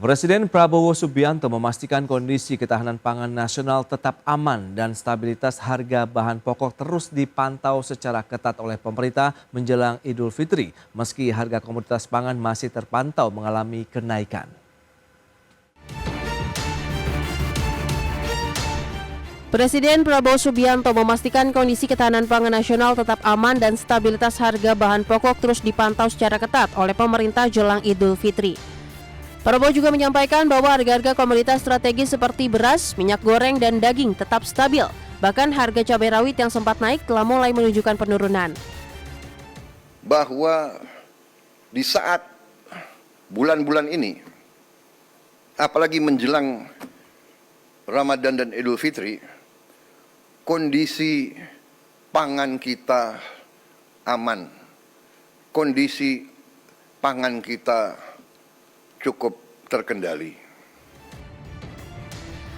Presiden Prabowo Subianto memastikan kondisi ketahanan pangan nasional tetap aman dan stabilitas harga bahan pokok terus dipantau secara ketat oleh pemerintah menjelang Idul Fitri, meski harga komoditas pangan masih terpantau mengalami kenaikan. Presiden Prabowo Subianto memastikan kondisi ketahanan pangan nasional tetap aman dan stabilitas harga bahan pokok terus dipantau secara ketat oleh pemerintah jelang Idul Fitri. Prabowo juga menyampaikan bahwa harga-harga komoditas strategis seperti beras, minyak goreng, dan daging tetap stabil. Bahkan harga cabai rawit yang sempat naik telah mulai menunjukkan penurunan. Bahwa di saat bulan-bulan ini, apalagi menjelang Ramadan dan Idul Fitri, kondisi pangan kita aman, kondisi pangan kita cukup terkendali.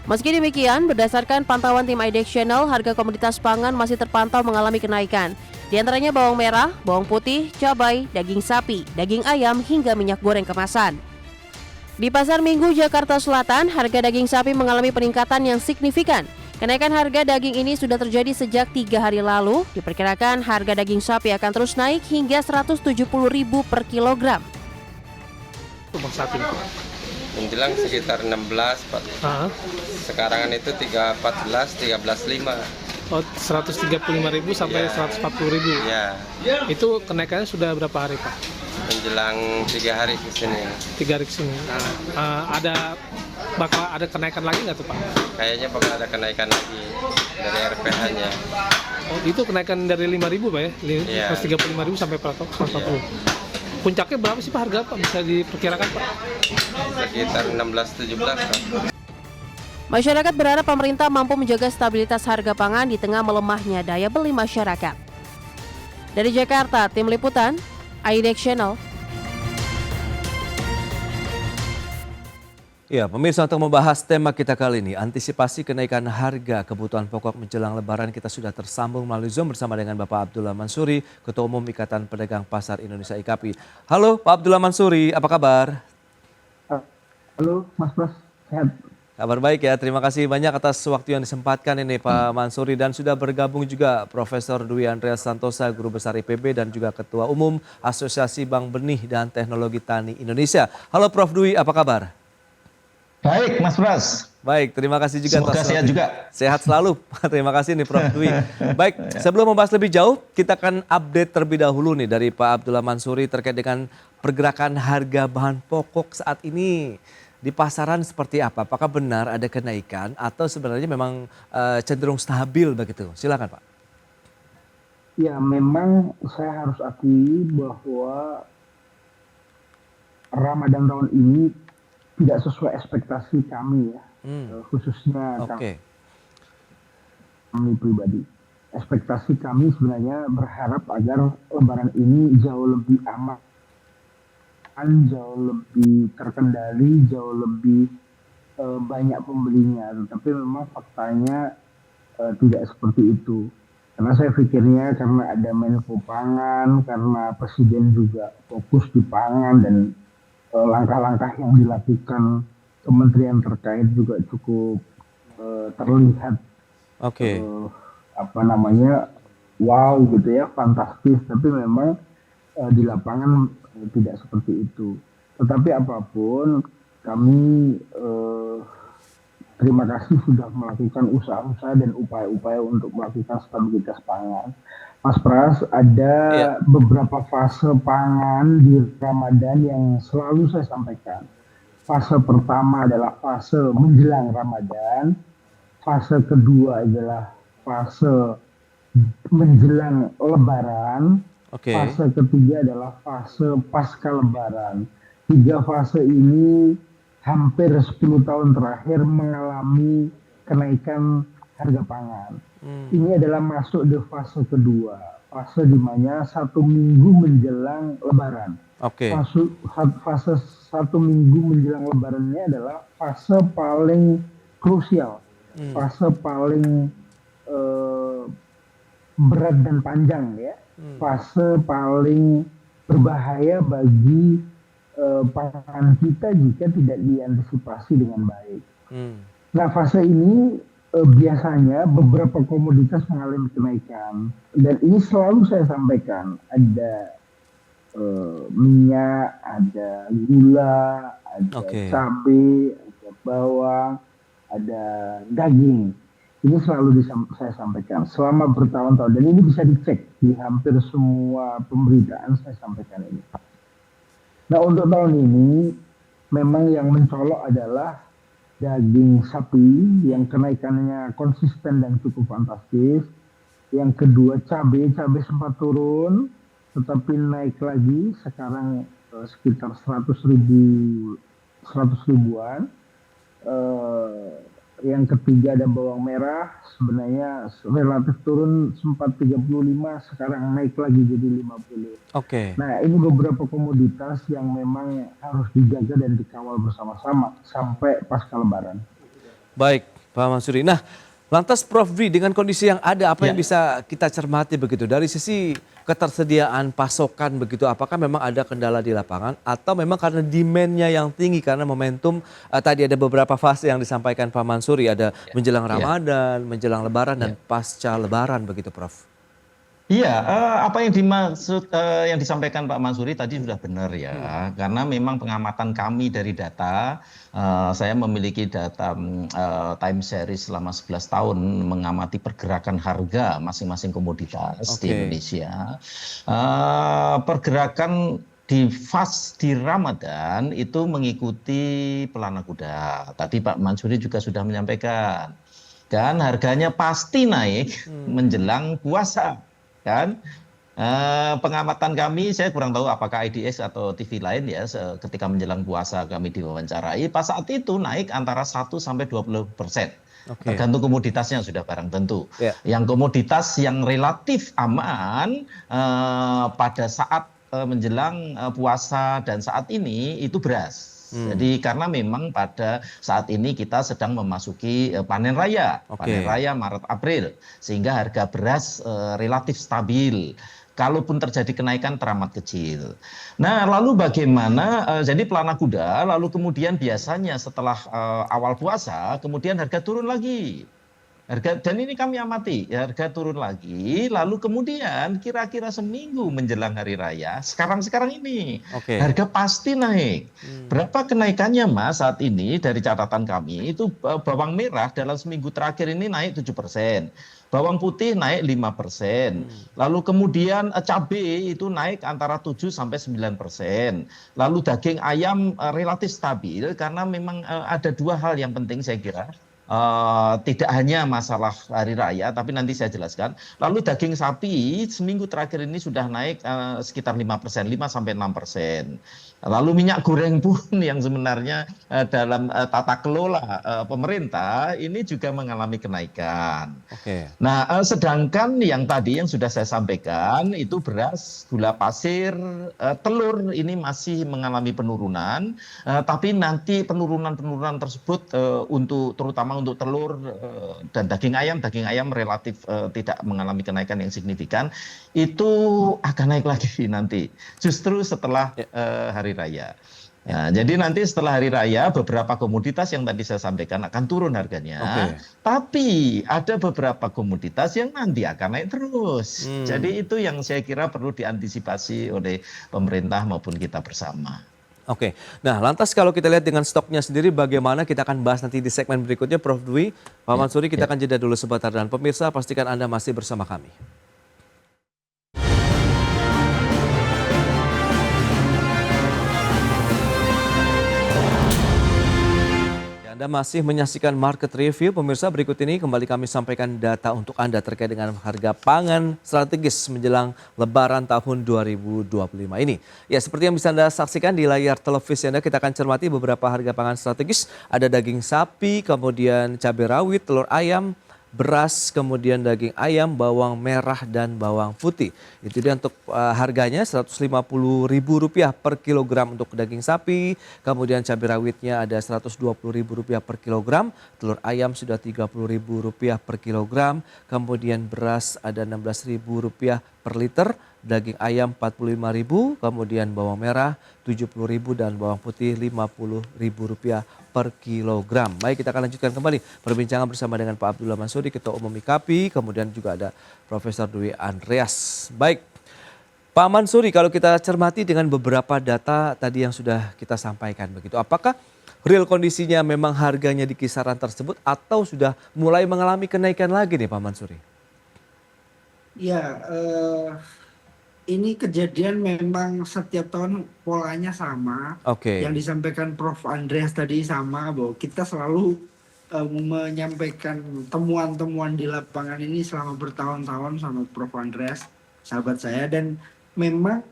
Meski demikian, berdasarkan pantauan tim IDEX Channel, harga komoditas pangan masih terpantau mengalami kenaikan. Di antaranya bawang merah, bawang putih, cabai, daging sapi, daging ayam, hingga minyak goreng kemasan. Di Pasar Minggu Jakarta Selatan, harga daging sapi mengalami peningkatan yang signifikan. Kenaikan harga daging ini sudah terjadi sejak 3 hari lalu. Diperkirakan harga daging sapi akan terus naik hingga Rp170.000 per kilogram. Sapi menjelang sekitar 16 Pak. Sekarang itu 14, 13.5. Oh, 135.000 sampai Ya. 140.000. Ya, Itu kenaikannya sudah berapa hari, Pak? menjelang 3 hari ke sini. 3 hari kesini. Bakal ada kenaikan lagi nggak tuh, Pak? Kayaknya bakal ada kenaikan lagi dari RPH-nya. Oh, itu kenaikan dari 5.000, Pak ya? Iya. 135.000 sampai 140. Puncaknya berapa sih, Pak, harga, Pak? Bisa diperkirakan, Pak? Sekitar 16-17 Pak. Masyarakat berharap pemerintah mampu menjaga stabilitas harga pangan di tengah melemahnya daya beli masyarakat. Dari Jakarta, Tim Liputan, IDEX Channel. Ya, pemirsa, untuk membahas tema kita kali ini, antisipasi kenaikan harga kebutuhan pokok menjelang Lebaran, kita sudah tersambung melalui Zoom bersama dengan Bapak Abdullah Mansuri, Ketua Umum Ikatan Pedagang Pasar Indonesia IKAPI. Halo Pak Abdullah Mansuri, apa kabar? Halo Mas Pras, sehat. Kabar baik ya, terima kasih banyak atas waktu yang disempatkan ini Pak Mansuri, dan sudah bergabung juga Profesor Dwi Andreas Santosa, Guru Besar IPB dan juga Ketua Umum Asosiasi Bank Benih dan Teknologi Tani Indonesia. Halo Prof Dwi, apa kabar? Baik, Mas Pras. Baik, terima kasih juga. Semoga sehat juga. Sehat selalu. Terima kasih nih Prof Dwi. Baik, sebelum membahas lebih jauh, kita akan update terlebih dahulu nih dari Pak Abdullah Mansuri terkait dengan pergerakan harga bahan pokok saat ini di pasaran seperti apa? Apakah benar ada kenaikan atau sebenarnya memang cenderung stabil begitu? Silakan Pak. Ya, memang saya harus akui bahwa Ramadan tahun ini tidak sesuai ekspektasi kami ya, khususnya kami pribadi. Ekspektasi kami sebenarnya berharap agar Lebaran ini jauh lebih aman, jauh lebih terkendali, jauh lebih banyak pembelinya. Tetapi memang faktanya tidak seperti itu. Karena saya pikirnya karena ada Menko Pangan, karena Presiden juga fokus di pangan dan langkah-langkah yang dilakukan kementerian terkait juga cukup terlihat wow gitu ya, fantastis. Tapi memang di lapangan tidak seperti itu. Tetapi apapun, kami terima kasih sudah melakukan usaha-usaha dan upaya-upaya untuk melakukan stabilitas pangan. Mas Pras, ada beberapa fase pangan di Ramadan yang selalu saya sampaikan. Fase pertama adalah fase menjelang Ramadan, fase kedua adalah fase menjelang Lebaran, fase ketiga adalah fase pasca Lebaran. 3 fase ini hampir 10 tahun terakhir mengalami kenaikan harga pangan. Ini adalah masuk di fase kedua, fase di mana 1 minggu menjelang Lebaran. Fase 1 minggu menjelang Lebaran ini adalah fase paling krusial, fase paling berat dan panjang ya, fase paling berbahaya bagi pangan kita jika tidak diantisipasi dengan baik. Hmm. Nah, fase ini biasanya beberapa komoditas mengalami kenaikan dan ini selalu saya sampaikan, ada minyak, ada gula, ada Oke. cabai, ada bawang, ada daging. Ini selalu saya sampaikan selama bertahun-tahun dan ini bisa dicek di hampir semua pemberitaan saya sampaikan ini. Nah, untuk tahun ini memang yang mencolok adalah daging sapi yang kenaikannya konsisten dan cukup fantastis. Yang kedua cabai sempat turun tetapi naik lagi sekarang sekitar 100 ribuan. Yang ketiga ada bawang merah, sebenarnya relatif turun sempat 35, sekarang naik lagi jadi 50. Oke. Nah, ini beberapa komoditas yang memang harus dijaga dan dikawal bersama-sama sampai pasca Lebaran. Baik, Pak Mansuri. Nah, lantas Prof Dwi, dengan kondisi yang ada, apa yang bisa kita cermati begitu? Dari sisi ketersediaan pasokan begitu, apakah memang ada kendala di lapangan atau memang karena demand-nya yang tinggi karena momentum tadi ada beberapa fase yang disampaikan Pak Mansuri, ada menjelang Ramadan, menjelang Lebaran dan pasca Lebaran begitu, Prof? Iya, apa yang dimaksud yang disampaikan Pak Mansuri tadi sudah benar ya, karena memang pengamatan kami dari data, saya memiliki data time series selama 11 tahun mengamati pergerakan harga masing-masing komoditas di Indonesia. Pergerakan di Ramadan itu mengikuti pelana kuda. Tadi Pak Mansuri juga sudah menyampaikan, kan harganya pasti naik menjelang puasa. Kan pengamatan kami, saya kurang tahu apakah IDX atau TV lain ya, ketika menjelang puasa kami diwawancarai, pas saat itu naik antara 1-20%. Tergantung komoditasnya sudah barang tentu. Yang komoditas yang relatif aman pada saat menjelang puasa dan saat ini itu beras. Jadi karena memang pada saat ini kita sedang memasuki panen raya Maret April, sehingga harga beras relatif stabil. Kalaupun terjadi kenaikan teramat kecil. Nah, lalu bagaimana? Jadi pelana kuda, lalu kemudian biasanya setelah awal puasa, kemudian harga turun lagi. Dan ini kami amati, harga turun lagi, lalu kemudian kira-kira seminggu menjelang hari raya, sekarang ini harga pasti naik. Berapa kenaikannya Mas saat ini dari catatan kami, itu bawang merah dalam seminggu terakhir ini naik 7%. Bawang putih naik 5%. Lalu kemudian cabai itu naik antara 7-9%. Lalu daging ayam relatif stabil karena memang ada dua hal yang penting saya kira. Tidak hanya masalah hari raya, tapi nanti saya jelaskan. Lalu daging sapi seminggu terakhir ini sudah naik sekitar 5%, 5-6%. Lalu minyak goreng pun yang sebenarnya dalam tata kelola pemerintah ini juga mengalami kenaikan. Nah, sedangkan yang tadi yang sudah saya sampaikan itu beras, gula pasir, telur ini masih mengalami penurunan. Tapi nanti penurunan tersebut terutama untuk telur dan daging ayam relatif tidak mengalami kenaikan yang signifikan. Itu akan naik lagi nanti, justru setelah hari raya. Nah, jadi nanti setelah hari raya beberapa komoditas yang tadi saya sampaikan akan turun harganya. Tapi ada beberapa komoditas yang nanti akan naik terus. Jadi itu yang saya kira perlu diantisipasi oleh pemerintah maupun kita bersama. Nah lantas kalau kita lihat dengan stoknya sendiri bagaimana, kita akan bahas nanti di segmen berikutnya Prof Dwi. Pak Mansuri, kita akan jeda dulu sebentar dan pemirsa pastikan Anda masih bersama kami. Anda masih menyaksikan Market Review. Pemirsa, berikut ini kembali kami sampaikan data untuk Anda terkait dengan harga pangan strategis menjelang Lebaran tahun 2025 ini. Ya, seperti yang bisa Anda saksikan di layar televisi Anda, kita akan cermati beberapa harga pangan strategis. Ada daging sapi, kemudian cabai rawit, telur ayam, beras, kemudian daging ayam, bawang merah, dan bawang putih. Itu dia untuk harganya Rp150.000 per kilogram untuk daging sapi, kemudian cabai rawitnya ada Rp120.000 per kilogram, telur ayam sudah Rp30.000 per kilogram, kemudian beras ada Rp16.000 per liter, daging ayam Rp45.000, kemudian bawang merah Rp70.000 dan bawang putih Rp50.000 per kilogram. Baik, kita akan lanjutkan kembali perbincangan bersama dengan Pak Abdullah Mansuri, Ketua Umum IKAPI, kemudian juga ada Profesor Dwi Andreas. Baik, Pak Mansuri, kalau kita cermati dengan beberapa data tadi yang sudah kita sampaikan begitu, apakah real kondisinya memang harganya di kisaran tersebut atau sudah mulai mengalami kenaikan lagi nih Pak Mansuri? Ya, ini kejadian memang setiap tahun polanya sama. Oke. Yang disampaikan Prof. Andreas tadi sama, bahwa kita selalu menyampaikan temuan-temuan di lapangan ini selama bertahun-tahun sama Prof. Andreas, sahabat saya. Dan memang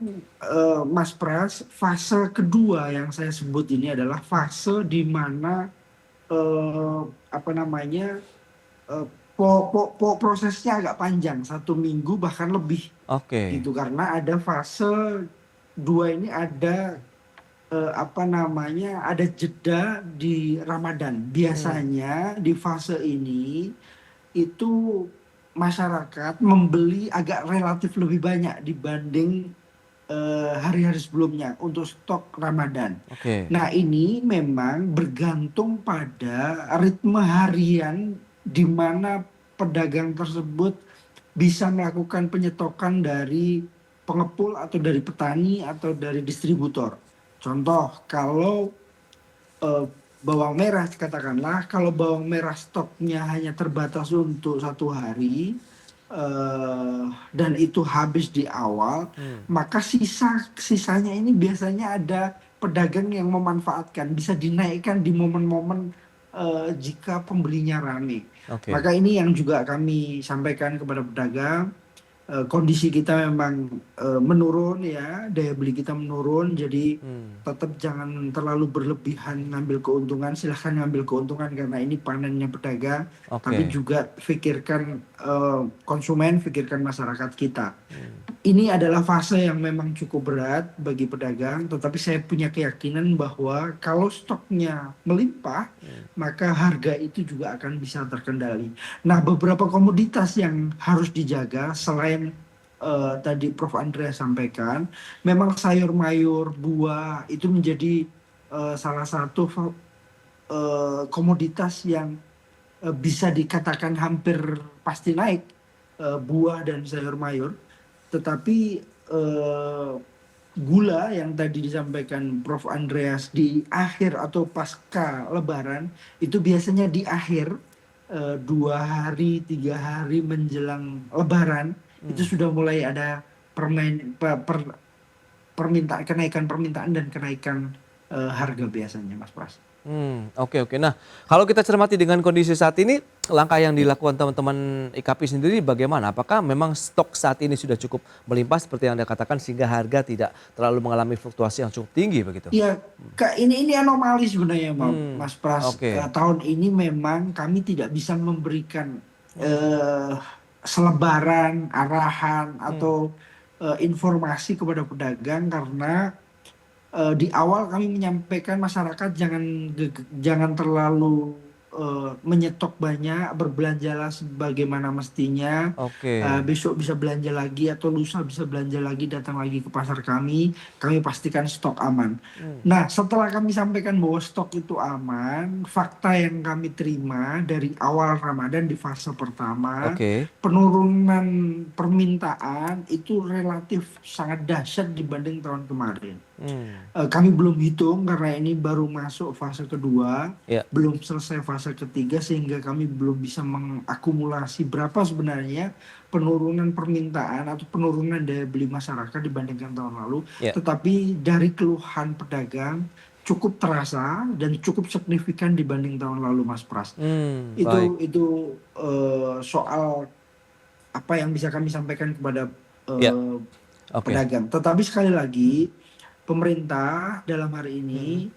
Mas Pras, fase kedua yang saya sebut ini adalah fase di mana prosesnya agak panjang, 1 minggu bahkan lebih. Oke. Gitu, karena ada fase 2 ini ada ada jeda di Ramadan. Biasanya di fase ini itu masyarakat membeli agak relatif lebih banyak dibanding hari-hari sebelumnya untuk stok Ramadan. Oke. Nah, ini memang bergantung pada ritme harian di mana pedagang tersebut bisa melakukan penyetokan dari pengepul atau dari petani atau dari distributor. Contoh, kalau bawang merah katakanlah, kalau bawang merah stoknya hanya terbatas untuk 1 hari dan itu habis di awal, maka sisanya ini biasanya ada pedagang yang memanfaatkan, bisa dinaikkan di momen-momen jika pembelinya ramai. Oke. Maka ini yang juga kami sampaikan kepada pedagang, kondisi kita memang menurun ya, daya beli kita menurun, jadi tetap jangan terlalu berlebihan ngambil keuntungan. Silahkan ngambil keuntungan karena ini panennya pedagang, tapi juga pikirkan konsumen, pikirkan masyarakat kita. Ini adalah fase yang memang cukup berat bagi pedagang, tetapi saya punya keyakinan bahwa kalau stoknya melimpah, maka harga itu juga akan bisa terkendali. Nah, beberapa komoditas yang harus dijaga selain tadi Prof. Andreas sampaikan, memang sayur mayur, buah itu menjadi salah satu komoditas yang bisa dikatakan hampir pasti naik, buah dan sayur mayur. Tetapi gula yang tadi disampaikan Prof. Andreas di akhir atau pasca Lebaran itu biasanya di akhir 2 hari 3 hari menjelang Lebaran itu sudah mulai ada kenaikan permintaan dan kenaikan harga biasanya, Mas Pras. Oke. Nah, kalau kita cermati dengan kondisi saat ini, langkah yang dilakukan teman-teman IKAPI sendiri bagaimana? Apakah memang stok saat ini sudah cukup melimpah seperti yang Anda katakan sehingga harga tidak terlalu mengalami fluktuasi yang cukup tinggi begitu? Iya, ini anomali sebenarnya, Mas Pras. Oke. Tahun ini memang kami tidak bisa memberikan selebaran, arahan atau informasi kepada pedagang karena di awal kami menyampaikan masyarakat jangan terlalu menyetok banyak, berbelanjalah sebagaimana mestinya. Besok bisa belanja lagi atau lusa bisa belanja lagi, datang lagi ke pasar kami pastikan stok aman. Nah, setelah kami sampaikan bahwa stok itu aman, fakta yang kami terima dari awal Ramadan di fase pertama, penurunan permintaan itu relatif sangat dahsyat dibanding tahun kemarin. Kami belum hitung karena ini baru masuk fase kedua, belum selesai fase ketiga, sehingga kami belum bisa mengakumulasi berapa sebenarnya penurunan permintaan atau penurunan daya beli masyarakat dibandingkan tahun lalu. Tetapi dari keluhan pedagang cukup terasa dan cukup signifikan dibanding tahun lalu, Mas Pras. Itu soal apa yang bisa kami sampaikan kepada pedagang. Tetapi sekali lagi, pemerintah dalam hari ini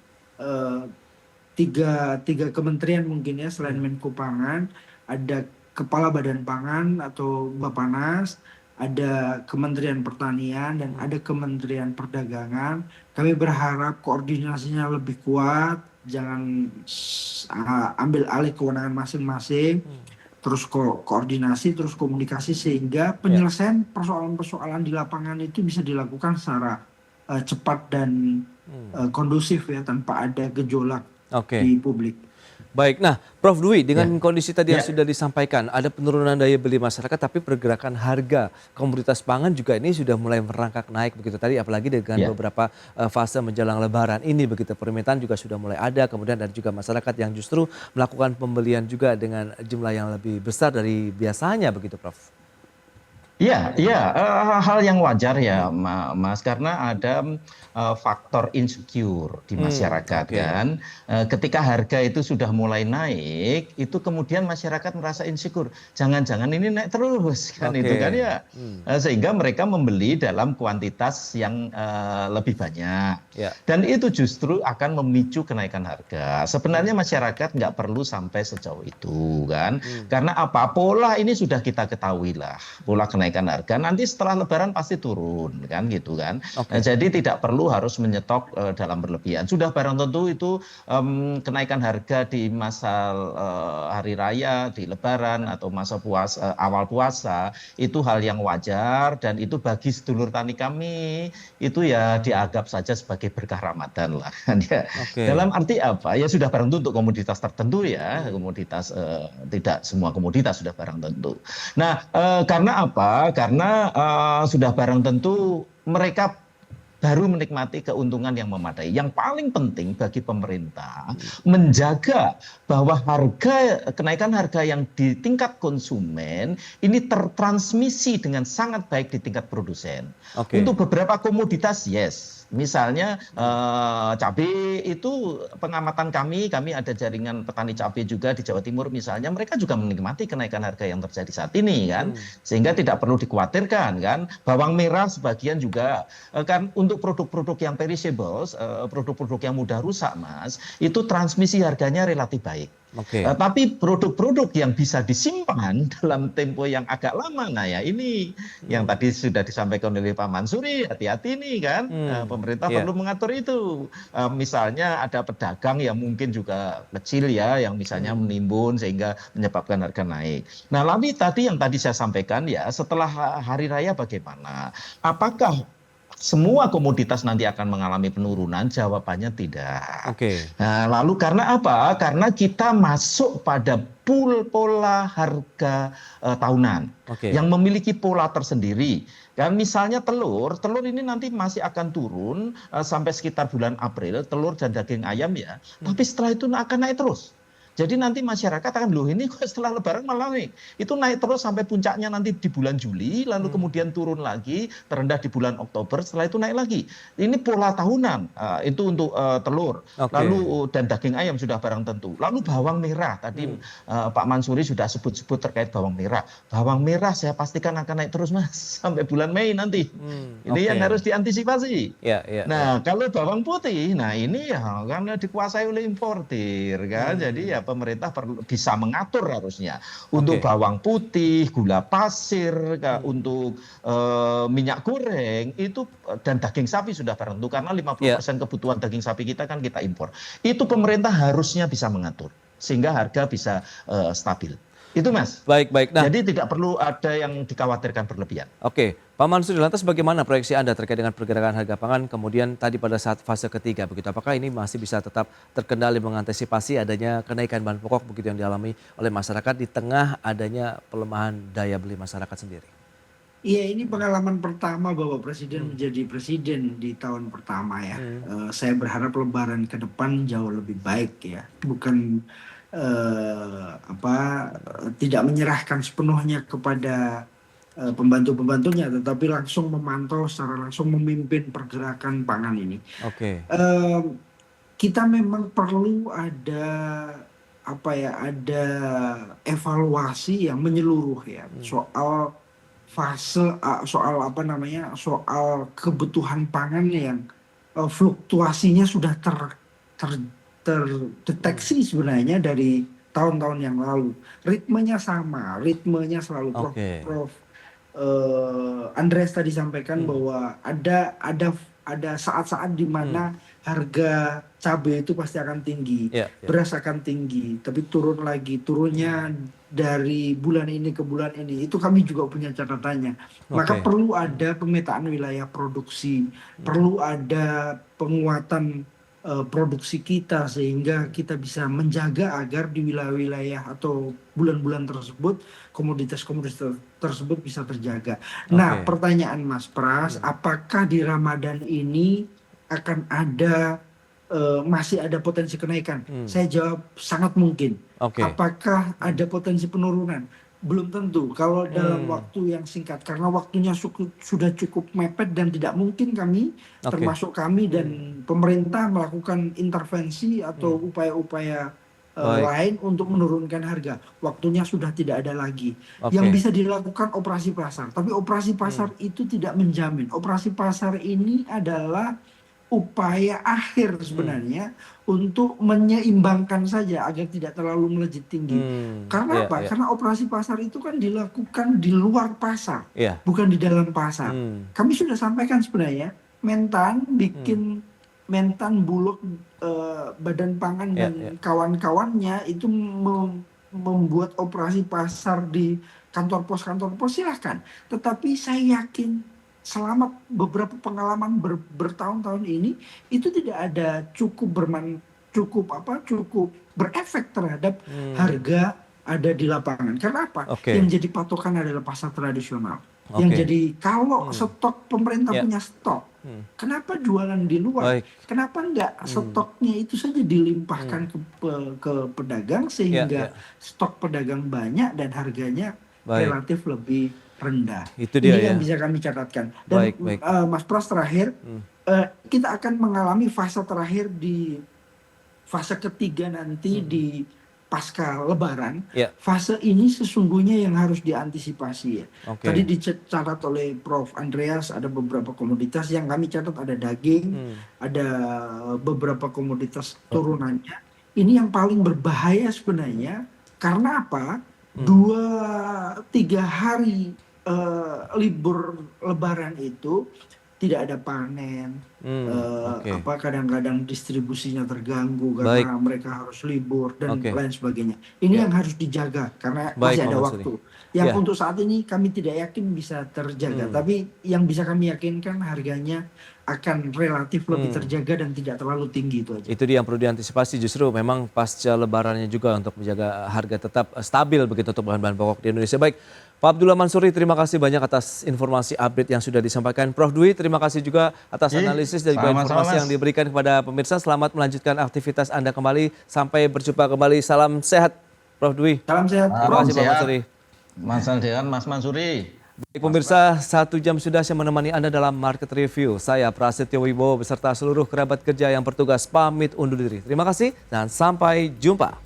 tiga kementerian mungkin ya, selain Menko Pangan, ada Kepala Badan Pangan atau Bappenas, ada Kementerian Pertanian dan ada Kementerian Perdagangan. Kami berharap koordinasinya lebih kuat, jangan ambil alih kewenangan masing-masing. terus koordinasi, terus komunikasi sehingga penyelesaian persoalan-persoalan di lapangan itu bisa dilakukan secara cepat dan kondusif ya, tanpa ada gejolak di publik. Baik, nah Prof. Dwi, dengan kondisi tadi yang sudah disampaikan, ada penurunan daya beli masyarakat, tapi pergerakan harga komoditas pangan juga ini sudah mulai merangkak naik begitu tadi, apalagi dengan beberapa fase menjelang Lebaran ini begitu, permintaan juga sudah mulai ada, kemudian dan juga masyarakat yang justru melakukan pembelian juga dengan jumlah yang lebih besar dari biasanya begitu, Prof. Iya, hal yang wajar ya, Mas, karena ada faktor insecure di masyarakat kan. Ketika harga itu sudah mulai naik, itu kemudian masyarakat merasa insecure. Jangan-jangan ini naik terus kan itu kan ya. Sehingga mereka membeli dalam kuantitas yang lebih banyak. Dan itu justru akan memicu kenaikan harga. Sebenarnya masyarakat nggak perlu sampai sejauh itu kan. Karena apa? Pola ini sudah kita ketahui lah. Pola kenaikan harga nanti setelah Lebaran pasti turun kan gitu kan. Jadi tidak perlu harus menyetok dalam berlebihan. Sudah barang tentu itu kenaikan harga di masa hari raya, di Lebaran atau masa puasa, awal puasa itu hal yang wajar, dan itu bagi sedulur tani kami itu ya dianggap saja sebagai berkah Ramadan lah. Dalam arti apa? Ya sudah barang tentu untuk komoditas tertentu ya, komoditas tidak semua komoditas sudah barang tentu. Nah, karena apa? Karena sudah barang tentu mereka baru menikmati keuntungan yang memadai. Yang paling penting bagi pemerintah menjaga bahwa kenaikan harga yang di tingkat konsumen ini tertransmisi dengan sangat baik di tingkat produsen. Untuk beberapa komoditas misalnya cabai itu pengamatan kami ada jaringan petani cabai juga di Jawa Timur misalnya, mereka juga menikmati kenaikan harga yang terjadi saat ini kan, sehingga tidak perlu dikhawatirkan kan. Bawang merah sebagian juga kan untuk produk-produk yang perishables, produk-produk yang mudah rusak Mas, itu transmisi harganya relatif baik. Tapi produk-produk yang bisa disimpan dalam tempo yang agak lama, nah ya ini yang tadi sudah disampaikan oleh Pak Mansuri, hati-hati nih kan, pemerintah perlu mengatur itu. Misalnya ada pedagang yang mungkin juga kecil ya, yang misalnya menimbun sehingga menyebabkan harga naik. Nah lalu tadi yang tadi saya sampaikan ya, setelah hari raya bagaimana? Apakah semua komoditas nanti akan mengalami penurunan? Jawabannya tidak. Nah, lalu karena apa? Karena kita masuk pada pola harga tahunan yang memiliki pola tersendiri. Dan misalnya telur ini nanti masih akan turun sampai sekitar bulan April, telur dan daging ayam ya. Tapi setelah itu akan naik terus. Jadi nanti masyarakat akan, loh ini kok setelah Lebaran malah naik. Itu naik terus sampai puncaknya nanti di bulan Juli, lalu kemudian turun lagi, terendah di bulan Oktober, setelah itu naik lagi. Ini pola tahunan, itu untuk telur. Lalu dan daging ayam sudah barang tentu. Lalu bawang merah, tadi Pak Mansuri sudah sebut-sebut terkait bawang merah. Bawang merah saya pastikan akan naik terus Mas, sampai bulan Mei nanti. Ini yang harus diantisipasi. Nah kalau bawang putih, nah ini ya karena dikuasai oleh importir kan, jadi ya pemerintah perlu bisa mengatur harusnya untuk bawang putih, gula pasir, untuk minyak goreng itu, dan daging sapi sudah barang tentu karena 50% kebutuhan daging sapi kita kan kita impor. Itu pemerintah harusnya bisa mengatur sehingga harga bisa stabil. Itu Mas. Baik. Nah, jadi tidak perlu ada yang dikhawatirkan berlebihan. Pak Mansuri, lantas bagaimana proyeksi Anda terkait dengan pergerakan harga pangan kemudian tadi pada saat fase ketiga begitu? Apakah ini masih bisa tetap terkendali mengantisipasi adanya kenaikan bahan pokok begitu yang dialami oleh masyarakat di tengah adanya pelemahan daya beli masyarakat sendiri? Iya, ini pengalaman pertama Bapak Presiden menjadi presiden di tahun pertama ya. Saya berharap Lebaran ke depan jauh lebih baik ya. Bukan tidak menyerahkan sepenuhnya kepada pembantu-pembantunya, tetapi langsung memantau secara langsung, memimpin pergerakan pangan ini. Kita memang perlu ada evaluasi yang menyeluruh ya soal fase soal kebutuhan pangan yang fluktuasinya sudah terdeteksi sebenarnya dari tahun-tahun yang lalu. Ritmenya sama, ritmenya selalu Prof. Andreas tadi sampaikan bahwa ada ada saat-saat di mana harga cabai itu pasti akan tinggi, beras akan tinggi, tapi turun lagi, turunnya dari bulan ini ke bulan ini, itu kami juga punya catatannya. Maka perlu ada pemetaan wilayah produksi, perlu ada penguatan produksi kita sehingga kita bisa menjaga agar di wilayah-wilayah atau bulan-bulan tersebut komoditas-komoditas tersebut bisa terjaga. Nah, pertanyaan Mas Pras, apakah di Ramadan ini akan ada masih ada potensi kenaikan? Saya jawab sangat mungkin. Apakah ada potensi penurunan? Belum tentu kalau dalam waktu yang singkat, karena waktunya sudah cukup mepet dan tidak mungkin kami, termasuk kami dan pemerintah melakukan intervensi atau upaya-upaya lain untuk menurunkan harga. Waktunya sudah tidak ada lagi. Yang bisa dilakukan operasi pasar, tapi operasi pasar itu tidak menjamin. Operasi pasar ini adalah upaya akhir sebenarnya untuk menyeimbangkan saja agar tidak terlalu melejit tinggi. Karena apa? Karena operasi pasar itu kan dilakukan di luar pasar, bukan di dalam pasar. Kami sudah sampaikan sebenarnya, Mentan bikin Mentan, Bulog, Badan Pangan dan kawan-kawannya itu membuat operasi pasar di kantor pos silahkan. Tetapi saya yakin selama beberapa pengalaman bertahun-tahun ini itu tidak ada cukup berefek terhadap harga ada di lapangan. Karena apa? Yang jadi patokan adalah pasar tradisional. Yang jadi kalau stok pemerintah punya stok, kenapa jualan di luar? Kenapa enggak stoknya itu saja dilimpahkan ke pedagang sehingga stok pedagang banyak dan harganya relatif lebih rendah. Itu dia, ini yang bisa kami catatkan. Dan Mas Pras terakhir, kita akan mengalami fase terakhir di fase ketiga nanti di pasca Lebaran. Fase ini sesungguhnya yang harus diantisipasi ya. Tadi dicatat oleh Prof. Andreas ada beberapa komoditas yang kami catat, ada daging, ada beberapa komoditas turunannya. Ini yang paling berbahaya sebenarnya karena apa? 2-3 hari libur Lebaran itu tidak ada panen, kadang-kadang distribusinya terganggu karena mereka harus libur dan lain sebagainya. Ini yang harus dijaga karena masih ada waktu. Yang untuk saat ini kami tidak yakin bisa terjaga, tapi yang bisa kami yakinkan harganya akan relatif lebih terjaga dan tidak terlalu tinggi, itu aja. Itu dia yang perlu diantisipasi, justru memang pasca Lebarannya juga untuk menjaga harga tetap stabil begitu untuk bahan-bahan pokok di Indonesia. Baik, Pak Abdullah Mansuri, terima kasih banyak atas informasi update yang sudah disampaikan. Prof. Dwi, terima kasih juga atas analisis dan juga informasi yang diberikan kepada pemirsa. Selamat melanjutkan aktivitas Anda kembali. Sampai berjumpa kembali. Salam sehat, Prof. Dwi. Salam sehat. Terima kasih, Pak Mansuri. Mas Aldean, Mas Mansuri. Baik pemirsa, 1 jam sudah saya menemani Anda dalam Market Review. Saya Prasetyo Wibowo beserta seluruh kerabat kerja yang bertugas pamit undur diri. Terima kasih dan sampai jumpa.